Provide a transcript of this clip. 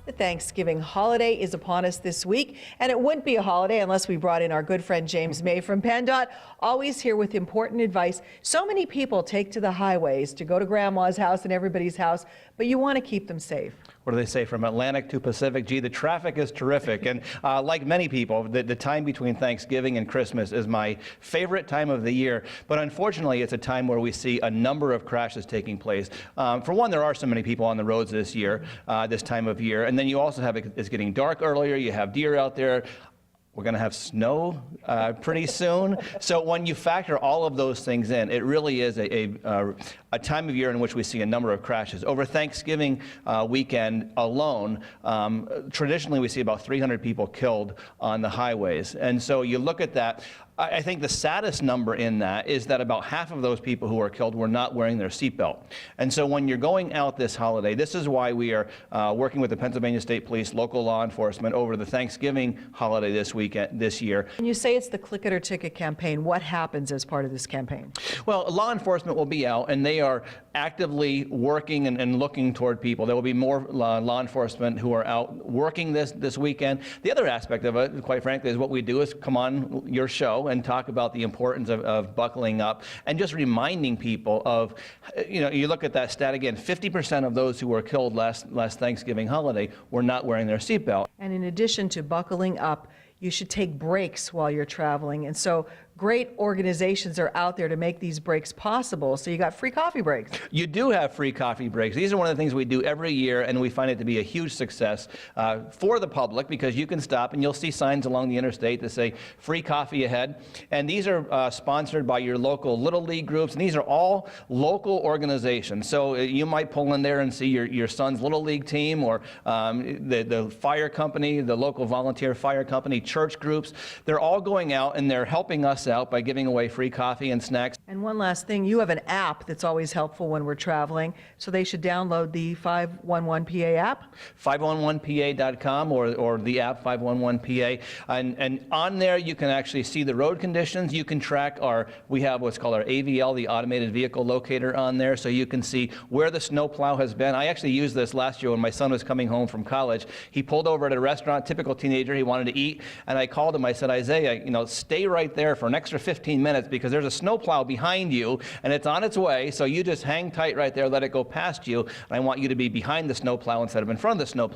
The Thanksgiving holiday is upon us this week, and it wouldn't be a holiday unless we brought in our good friend James May from PennDOT, always here with important advice. So many people take to the highways to go to grandma's house and everybody's house, but you want to keep them safe. What do they say, from Atlantic to Pacific? Gee, the traffic is terrific. And like many people, the time between Thanksgiving and Christmas is my favorite time of the year. But unfortunately, it's a time where we see a number of crashes taking place. For one, there are so many people on the roads this year, this time of year. And then you also have, it's getting dark earlier. You have deer out there. We're going to have snow pretty soon. So when you factor all of those things in, it really is a time of year in which we see a number of crashes. Over Thanksgiving weekend alone, traditionally we see about 300 people killed on the highways. And so you look at that. I think the saddest number in that is that about half of those people who were killed were not wearing their seatbelt. And so when you're going out this holiday, this is why we are working with the Pennsylvania State Police, local law enforcement over the Thanksgiving holiday this year. When you say it's the Click It or Ticket campaign, what happens as part of this campaign? Well, law enforcement will be out, and they are actively working and looking toward people. There will be more law enforcement who are out working this weekend. The other aspect of it, quite frankly, is what we do is come on your show and talk about the importance of buckling up and just reminding people of, you look at that stat again, 50% of those who were killed last Thanksgiving holiday were not wearing their seatbelt. And in addition to buckling up, you should take breaks while you're traveling. And so great organizations are out there to make these breaks possible. So you got free coffee breaks. You do have free coffee breaks. These are one of the things we do every year, and we find it to be a huge success for the public, because you can stop and you'll see signs along the interstate that say free coffee ahead. And these are sponsored by your local Little League groups, and these are all local organizations. So you might pull in there and see your son's Little League team, or the fire company, the local volunteer fire company, church groups. They're all going out and they're helping us out by giving away free coffee and snacks. And one last thing, you have an app that's always helpful when we're traveling, so they should download the 511PA app. 511pa.com or the app 511PA. And on there you can actually see the road conditions. You can track we have what's called our AVL, the automated vehicle locator, on there, so you can see where the snowplow has been. I actually used this last year when my son was coming home from college. He pulled over at a restaurant, typical teenager, he wanted to eat, and I called him. I said, Isaiah, stay right there for an extra 15 minutes because there's a snowplow behind you and it's on its way, so you just hang tight right there, let it go past you, and I want you to be behind the snowplow instead of in front of the snowplow.